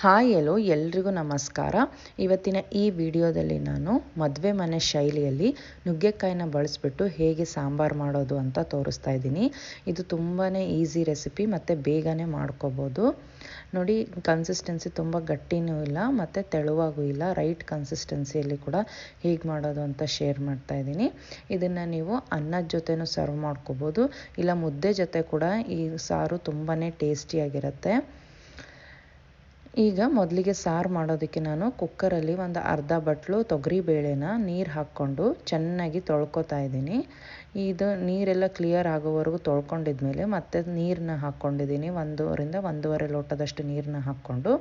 Hi ಎಲ್ಲೋ ಎಲ್ರಿಗೂ ನಮಸ್ಕಾರ. ಇವತ್ತಿನ ಈ ವಿಡಿಯೋದಲ್ಲಿ ನಾನು ಮದುವೆ ಮನೆ ಶೈಲಿಯಲ್ಲಿ ನುಗ್ಗೆಕಾಯಿನ ಬಳಸಿಬಿಟ್ಟು ಹೇಗೆ ಸಾಂಬಾರು ಮಾಡೋದು ಅಂತ ತೋರಿಸ್ತಾ ಇದ್ದೀನಿ. ಇದು ತುಂಬಾ ಈಸಿ ರೆಸಿಪಿ ಮತ್ತು ಬೇಗನೆ ಮಾಡ್ಕೋಬೋದು. ನೋಡಿ, ಕನ್ಸಿಸ್ಟೆನ್ಸಿ ತುಂಬ ಗಟ್ಟಿನೂ ಇಲ್ಲ ಮತ್ತು ತೆಳುವಾಗೂ ಇಲ್ಲ, ರೈಟ್ ಕನ್ಸಿಸ್ಟೆನ್ಸಿಯಲ್ಲಿ ಕೂಡ ಹೇಗೆ ಮಾಡೋದು ಅಂತ ಶೇರ್ ಮಾಡ್ತಾ ಇದ್ದೀನಿ. ಇದನ್ನು ನೀವು ಅನ್ನದ ಜೊತೆನೂ ಸರ್ವ್ ಮಾಡ್ಕೋಬೋದು, ಇಲ್ಲ ಮುದ್ದೆ ಜೊತೆ ಕೂಡ ಈ ಸಾರು ತುಂಬಾ ಟೇಸ್ಟಿಯಾಗಿರುತ್ತೆ. ಈಗ ಮೊದಲಿಗೆ ಸಾರು ಮಾಡೋದಕ್ಕೆ ನಾನು ಕುಕ್ಕರಲ್ಲಿ ಒಂದು ಅರ್ಧ ಬಟ್ಲು ತೊಗರಿಬೇಳೆನ ನೀರು ಹಾಕ್ಕೊಂಡು ಚೆನ್ನಾಗಿ ತೊಳ್ಕೊತಾ ಇದ್ದೀನಿ. ಇದು ನೀರೆಲ್ಲ ಕ್ಲಿಯರ್ ಆಗೋವರೆಗೂ ತೊಳ್ಕೊಂಡಿದ್ಮೇಲೆ ಮತ್ತೆ ನೀರನ್ನ ಹಾಕ್ಕೊಂಡಿದ್ದೀನಿ. 1.5 ಲೋಟದಷ್ಟು ನೀರನ್ನ ಹಾಕ್ಕೊಂಡು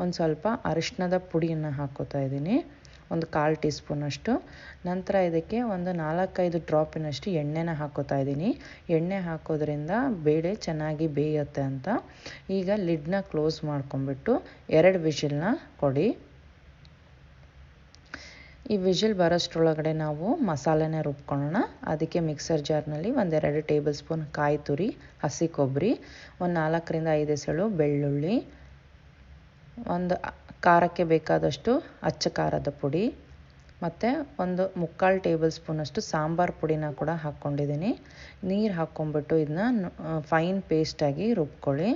ಒಂದು ಸ್ವಲ್ಪ ಅರಿಶಿಣದ ಪುಡಿಯನ್ನು ಹಾಕ್ಕೋತಾ ಇದ್ದೀನಿ, ಒಂದು 1/4 ಟೀ ಸ್ಪೂನಷ್ಟು. ನಂತರ ಇದಕ್ಕೆ ಒಂದು 4-5 ಡ್ರಾಪಿನಷ್ಟು ಎಣ್ಣೆನ ಹಾಕ್ಕೋತಾ ಇದ್ದೀನಿ. ಎಣ್ಣೆ ಹಾಕೋದ್ರಿಂದ ಬೇಳೆ ಚೆನ್ನಾಗಿ ಬೇಯುತ್ತೆ ಅಂತ. ಈಗ ಲಿಡ್ನ ಕ್ಲೋಸ್ ಮಾಡ್ಕೊಂಬಿಟ್ಟು 2 ವಿಷಿಲ್ನ ಕೊಡಿ. ಈ ವಿಷಿಲ್ ಬರೋಷ್ಟ್ರೊಳಗಡೆ ನಾವು ಮಸಾಲೆನ ರುಬ್ಕೊಳ್ಳೋಣ. ಅದಕ್ಕೆ ಮಿಕ್ಸರ್ ಜಾರ್ನಲ್ಲಿ 1-2 ಟೇಬಲ್ ಸ್ಪೂನ್ ಕಾಯಿ ತುರಿ, ಹಸಿ ಕೊಬ್ಬರಿ, ಒಂದು 4-5 ಎಸಳು ಬೆಳ್ಳುಳ್ಳಿ, ಒಂದು ಖಾರಕ್ಕೆ ಬೇಕಾದಷ್ಟು ಅಚ್ಚ ಖಾರದ ಪುಡಿ ಮತ್ತು ಒಂದು 3/4 ಟೇಬಲ್ ಸ್ಪೂನಷ್ಟು ಸಾಂಬಾರು ಪುಡಿನ ಕೂಡ ಹಾಕ್ಕೊಂಡಿದ್ದೀನಿ. ನೀರು ಹಾಕ್ಕೊಂಬಿಟ್ಟು ಇದನ್ನ ಫೈನ್ ಪೇಸ್ಟಾಗಿ ರುಬ್ಕೊಳ್ಳಿ.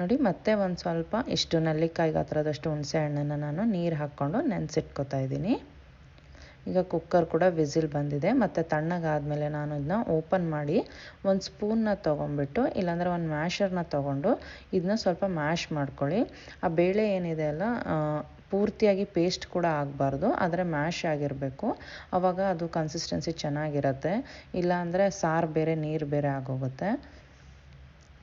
ನೋಡಿ, ಮತ್ತೆ ಒಂದು ಸ್ವಲ್ಪ ಇಷ್ಟು ನೆಲ್ಲಿಕಾಯಿ ಗಾತ್ರದಷ್ಟು ಹುಣಸೆ ಹಣ್ಣನ್ನು ನಾನು ನೀರು ಹಾಕ್ಕೊಂಡು ನೆನೆಸಿಟ್ಕೊತಾ ಇದ್ದೀನಿ. ಈಗ ಕುಕ್ಕರ್ ಕೂಡ ವಿಸಿಲ್ ಬಂದಿದೆ ಮತ್ತು ತಣ್ಣಗಾದಮೇಲೆ ನಾನು ಇದನ್ನ ಓಪನ್ ಮಾಡಿ ಒಂದು ಸ್ಪೂನ್ನ ತೊಗೊಂಬಿಟ್ಟು, ಇಲ್ಲಾಂದರೆ ಒಂದು ಮ್ಯಾಶರ್ನ ತೊಗೊಂಡು ಇದನ್ನ ಸ್ವಲ್ಪ ಮ್ಯಾಶ್ ಮಾಡ್ಕೊಳ್ಳಿ. ಆ ಬೇಳೆ ಏನಿದೆ ಅಲ್ಲ, ಪೂರ್ತಿಯಾಗಿ ಪೇಸ್ಟ್ ಕೂಡ ಆಗಬಾರ್ದು, ಆದರೆ ಮ್ಯಾಶ್ ಆಗಿರಬೇಕು. ಆವಾಗ ಅದು ಕನ್ಸಿಸ್ಟೆನ್ಸಿ ಚೆನ್ನಾಗಿರುತ್ತೆ. ಇಲ್ಲಾಂದರೆ ಸಾರು ಬೇರೆ ನೀರು ಬೇರೆ ಆಗೋಗುತ್ತೆ.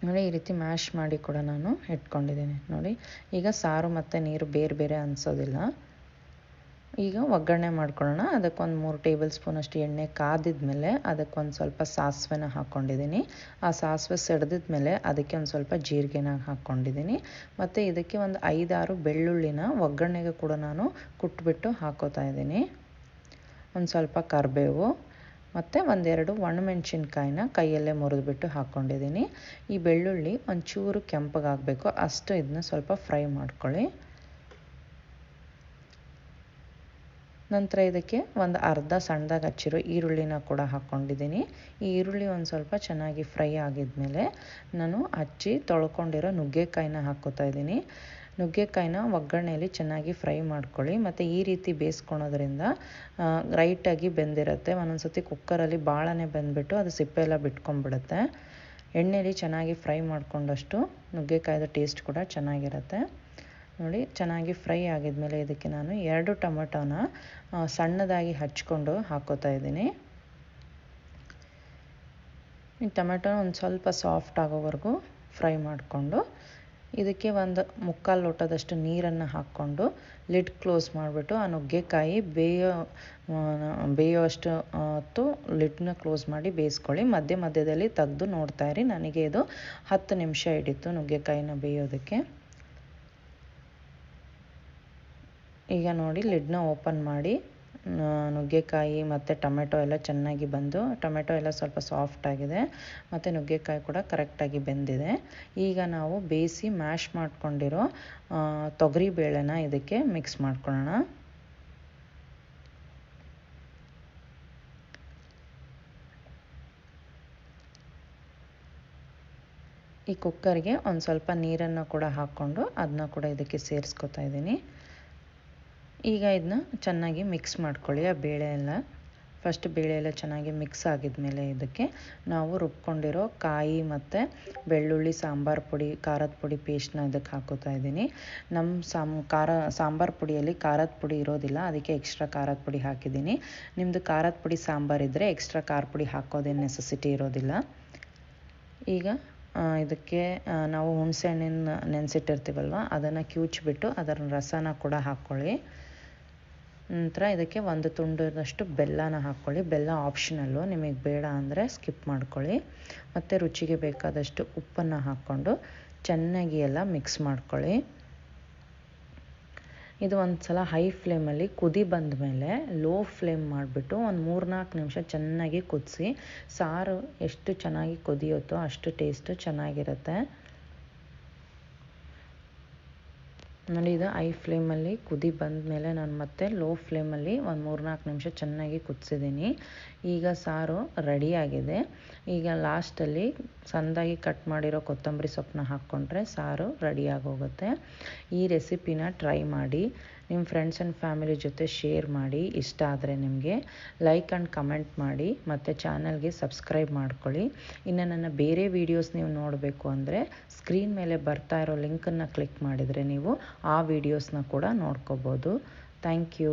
ನೋಡಿ, ಈ ರೀತಿ ಮ್ಯಾಶ್ ಮಾಡಿ ಕೂಡ ನಾನು ಇಟ್ಕೊಂಡಿದ್ದೀನಿ. ನೋಡಿ, ಈಗ ಸಾರು ಮತ್ತು ನೀರು ಬೇರೆ ಬೇರೆ ಅನಿಸೋದಿಲ್ಲ. ಈಗ ಒಗ್ಗರಣೆ ಮಾಡ್ಕೊಳ್ಳೋಣ. ಅದಕ್ಕೊಂದು 3 ಟೇಬಲ್ ಸ್ಪೂನಷ್ಟು ಎಣ್ಣೆ ಕಾದಿದ್ಮೇಲೆ ಅದಕ್ಕೊಂದು ಸ್ವಲ್ಪ ಸಾಸಿವೆನ ಹಾಕ್ಕೊಂಡಿದ್ದೀನಿ. ಆ ಸಾಸಿವೆ ಸಿಡ್ದಿದ್ಮೇಲೆ ಅದಕ್ಕೆ ಒಂದು ಸ್ವಲ್ಪ ಜೀರಿಗೆನ ಹಾಕ್ಕೊಂಡಿದ್ದೀನಿ. ಮತ್ತು ಇದಕ್ಕೆ ಒಂದು 5-6 ಬೆಳ್ಳುಳ್ಳಿನ ಒಗ್ಗರಣೆಗೆ ಕೂಡ ನಾನು ಕುಟ್ಬಿಟ್ಟು ಹಾಕೋತಾ ಇದ್ದೀನಿ. ಒಂದು ಸ್ವಲ್ಪ ಕರಿಬೇವು ಮತ್ತು 1-2 ಒಣಮೆಣ್ಸಿನ್ಕಾಯಿನ ಕೈಯಲ್ಲೇ ಮುರಿದ್ಬಿಟ್ಟು ಹಾಕ್ಕೊಂಡಿದ್ದೀನಿ. ಈ ಬೆಳ್ಳುಳ್ಳಿ ಒಂಚೂರು ಕೆಂಪಗಾಗಬೇಕು, ಅಷ್ಟು ಇದನ್ನ ಸ್ವಲ್ಪ ಫ್ರೈ ಮಾಡ್ಕೊಳ್ಳಿ. ನಂತರ ಇದಕ್ಕೆ ಒಂದು ಅರ್ಧ ಸಣ್ಣದಾಗಿ ಹಚ್ಚಿರೋ ಈರುಳ್ಳಿನ ಕೂಡ ಹಾಕ್ಕೊಂಡಿದ್ದೀನಿ. ಈ ಈರುಳ್ಳಿ ಒಂದು ಸ್ವಲ್ಪ ಚೆನ್ನಾಗಿ ಫ್ರೈ ಆಗಿದ್ಮೇಲೆ ನಾನು ಹಚ್ಚಿ ತೊಳ್ಕೊಂಡಿರೋ ನುಗ್ಗೆಕಾಯಿನ ಹಾಕ್ಕೋತಾ ಇದ್ದೀನಿ. ನುಗ್ಗೆಕಾಯಿನ ಒಗ್ಗರಣೆಯಲ್ಲಿ ಚೆನ್ನಾಗಿ ಫ್ರೈ ಮಾಡ್ಕೊಳ್ಳಿ. ಮತ್ತು ಈ ರೀತಿ ಬೇಯಿಸ್ಕೊಳೋದ್ರಿಂದ ರೈಟಾಗಿ ಬೆಂದಿರುತ್ತೆ. ಒಂದೊಂದು ಸತಿ ಕುಕ್ಕರಲ್ಲಿ ಭಾಳನೇ ಬೆಂದ್ಬಿಟ್ಟು ಅದು ಸಿಪ್ಪೆ ಎಲ್ಲ ಬಿಟ್ಕೊಂಡ್ಬಿಡುತ್ತೆ. ಎಣ್ಣೆಯಲ್ಲಿ ಚೆನ್ನಾಗಿ ಫ್ರೈ ಮಾಡ್ಕೊಂಡಷ್ಟು ನುಗ್ಗೆಕಾಯ್ದು ಟೇಸ್ಟ್ ಕೂಡ ಚೆನ್ನಾಗಿರುತ್ತೆ. ನೋಡಿ, ಚೆನ್ನಾಗಿ ಫ್ರೈ ಆಗಿದ್ಮೇಲೆ ಇದಕ್ಕೆ ನಾನು 2 ಟೊಮೆಟೊನ ಸಣ್ಣದಾಗಿ ಹಚ್ಕೊಂಡು ಹಾಕ್ಕೋತಾ ಇದ್ದೀನಿ. ಈ ಟೊಮೆಟೊ ಒಂದು ಸ್ವಲ್ಪ ಸಾಫ್ಟ್ ಆಗೋವರೆಗೂ ಫ್ರೈ ಮಾಡಿಕೊಂಡು ಇದಕ್ಕೆ ಒಂದು 3/4 ಲೋಟದಷ್ಟು ನೀರನ್ನು ಹಾಕ್ಕೊಂಡು ಲಿಡ್ ಕ್ಲೋಸ್ ಮಾಡಿಬಿಟ್ಟು ಆ ನುಗ್ಗೆಕಾಯಿ ಬೇಯೋಷ್ಟು ಹೊತ್ತು ಲಿಡ್ನ ಕ್ಲೋಸ್ ಮಾಡಿ ಬೇಯಿಸ್ಕೊಳ್ಳಿ. ಮಧ್ಯದಲ್ಲಿ ತೆಗೆದು ನೋಡ್ತಾಯಿರಿ. ನನಗೆ ಇದು 10 ನಿಮಿಷ ಹಿಡಿತು ನುಗ್ಗೆಕಾಯಿನ ಬೇಯೋದಕ್ಕೆ. ಈಗ ನೋಡಿ, ಲಿಡ್ನ ಓಪನ್ ಮಾಡಿ ನುಗ್ಗೆಕಾಯಿ ಮತ್ತು ಟೊಮೆಟೊ ಎಲ್ಲ ಚೆನ್ನಾಗಿ ಬಂದು, ಟೊಮೆಟೊ ಎಲ್ಲ ಸ್ವಲ್ಪ ಸಾಫ್ಟ್ ಆಗಿದೆ ಮತ್ತು ನುಗ್ಗೆಕಾಯಿ ಕೂಡ ಕರೆಕ್ಟಾಗಿ ಬೆಂದಿದೆ. ಈಗ ನಾವು ಬೇಯಿಸಿ ಮ್ಯಾಶ್ ಮಾಡ್ಕೊಂಡಿರೋ ತೊಗರಿಬೇಳೆನ ಇದಕ್ಕೆ ಮಿಕ್ಸ್ ಮಾಡ್ಕೊಳ್ಳೋಣ. ಈ ಕುಕ್ಕರ್ಗೆ ಒಂದು ಸ್ವಲ್ಪ ನೀರನ್ನು ಕೂಡ ಹಾಕ್ಕೊಂಡು ಅದನ್ನ ಕೂಡ ಇದಕ್ಕೆ ಸೇರಿಸ್ಕೊತಾ ಇದ್ದೀನಿ. ಈಗ ಇದನ್ನ ಚೆನ್ನಾಗಿ ಮಿಕ್ಸ್ ಮಾಡ್ಕೊಳ್ಳಿ. ಆ ಬೇಳೆ ಎಲ್ಲ ಬೇಳೆ ಎಲ್ಲ ಚೆನ್ನಾಗಿ ಮಿಕ್ಸ್ ಆಗಿದ್ಮೇಲೆ ಇದಕ್ಕೆ ನಾವು ರುಬ್ಕೊಂಡಿರೋ ಕಾಯಿ ಮತ್ತು ಬೆಳ್ಳುಳ್ಳಿ, ಸಾಂಬಾರು ಪುಡಿ, ಖಾರದ ಪುಡಿ ಪೇಸ್ಟ್ನ ಇದಕ್ಕೆ ಹಾಕೋತಾ ಇದ್ದೀನಿ. ನಮ್ಮ ಸಾಂಬಾರು ಪುಡಿಯಲ್ಲಿ ಖಾರದ ಪುಡಿ ಇರೋದಿಲ್ಲ, ಅದಕ್ಕೆ ಎಕ್ಸ್ಟ್ರಾ ಖಾರದ ಪುಡಿ ಹಾಕಿದ್ದೀನಿ. ನಿಮ್ಮದು ಖಾರದ ಪುಡಿ ಸಾಂಬಾರಿದ್ದರೆ ಎಕ್ಸ್ಟ್ರಾ ಖಾರ ಪುಡಿ ಹಾಕೋದೇನು ನೆಸೆಸಿಟಿ ಇರೋದಿಲ್ಲ. ಈಗ ಇದಕ್ಕೆ ನಾವು ಹುಣಸೆ ಹಣ್ಣಿನ ನೆನೆಸಿಟ್ಟಿರ್ತೀವಲ್ವ, ಅದನ್ನು ಕಿವುಚ್ಬಿಟ್ಟು ಅದರ ರಸನ ಕೂಡ ಹಾಕ್ಕೊಳ್ಳಿ. ನಂತರ ಇದಕ್ಕೆ 1 ತುಂಡದಷ್ಟು ಬೆಲ್ಲನ ಹಾಕ್ಕೊಳ್ಳಿ. ಬೆಲ್ಲ ಆಪ್ಷನಲ್ಲು, ನಿಮಗೆ ಬೇಡ ಅಂದರೆ ಸ್ಕಿಪ್ ಮಾಡ್ಕೊಳ್ಳಿ. ಮತ್ತು ರುಚಿಗೆ ಬೇಕಾದಷ್ಟು ಉಪ್ಪನ್ನು ಹಾಕ್ಕೊಂಡು ಚೆನ್ನಾಗಿ ಎಲ್ಲ ಮಿಕ್ಸ್ ಮಾಡ್ಕೊಳ್ಳಿ. ಇದು ಒಂದು ಸಲ ಹೈ ಫ್ಲೇಮಲ್ಲಿ ಕುದಿ ಬಂದ ಮೇಲೆ ಲೋ ಫ್ಲೇಮ್ ಮಾಡಿಬಿಟ್ಟು ಒಂದು 3-4 ನಿಮಿಷ ಚೆನ್ನಾಗಿ ಕುದಿಸಿ. ಸಾರು ಎಷ್ಟು ಚೆನ್ನಾಗಿ ಕುದಿಯುತ್ತೋ ಅಷ್ಟು ಟೇಸ್ಟು ಚೆನ್ನಾಗಿರುತ್ತೆ. ನೋಡಿ ಇದು ಐ ಫ್ಲೇಮಲ್ಲಿ ಕುದಿ ಬಂದಮೇಲೆ ನಾನು ಮತ್ತೆ ಲೋ ಫ್ಲೇಮಲ್ಲಿ ಒಂದು 3-4 ನಿಮಿಷ ಚೆನ್ನಾಗಿ ಕುದಿಸಿದ್ದೀನಿ. ಈಗ ಸಾರು ರೆಡಿಯಾಗಿದೆ. ಈಗ ಲಾಸ್ಟಲ್ಲಿ ಸಣ್ಣದಾಗಿ ಕಟ್ ಮಾಡಿರೋ ಕೊತ್ತಂಬರಿ ಸೊಪ್ಪನ್ನ ಹಾಕ್ಕೊಂಡ್ರೆ ಸಾರು ರೆಡಿಯಾಗೋಗುತ್ತೆ. ಈ ರೆಸಿಪಿನ ಟ್ರೈ ಮಾಡಿ, ನಿಮ್ಮ ಫ್ರೆಂಡ್ಸ್ ಆ್ಯಂಡ್ ಫ್ಯಾಮಿಲಿ ಜೊತೆ ಶೇರ್ ಮಾಡಿ. ಇಷ್ಟ ಆದರೆ ನಿಮಗೆ ಲೈಕ್ ಆ್ಯಂಡ್ ಕಮೆಂಟ್ ಮಾಡಿ, ಮತ್ತು ಚಾನಲ್ಗೆ ಸಬ್ಸ್ಕ್ರೈಬ್ ಮಾಡ್ಕೊಳ್ಳಿ. ಇನ್ನು ನನ್ನ ಬೇರೆ ವೀಡಿಯೋಸ್ ನೀವು ನೋಡಬೇಕು ಅಂದರೆ ಸ್ಕ್ರೀನ್ ಮೇಲೆ ಬರ್ತಾ ಇರೋ ಲಿಂಕನ್ನು ಕ್ಲಿಕ್ ಮಾಡಿದರೆ ನೀವು ಆ ವೀಡಿಯೋಸ್ನ ಕೂಡ ನೋಡ್ಕೋಬೋದು. Thank you.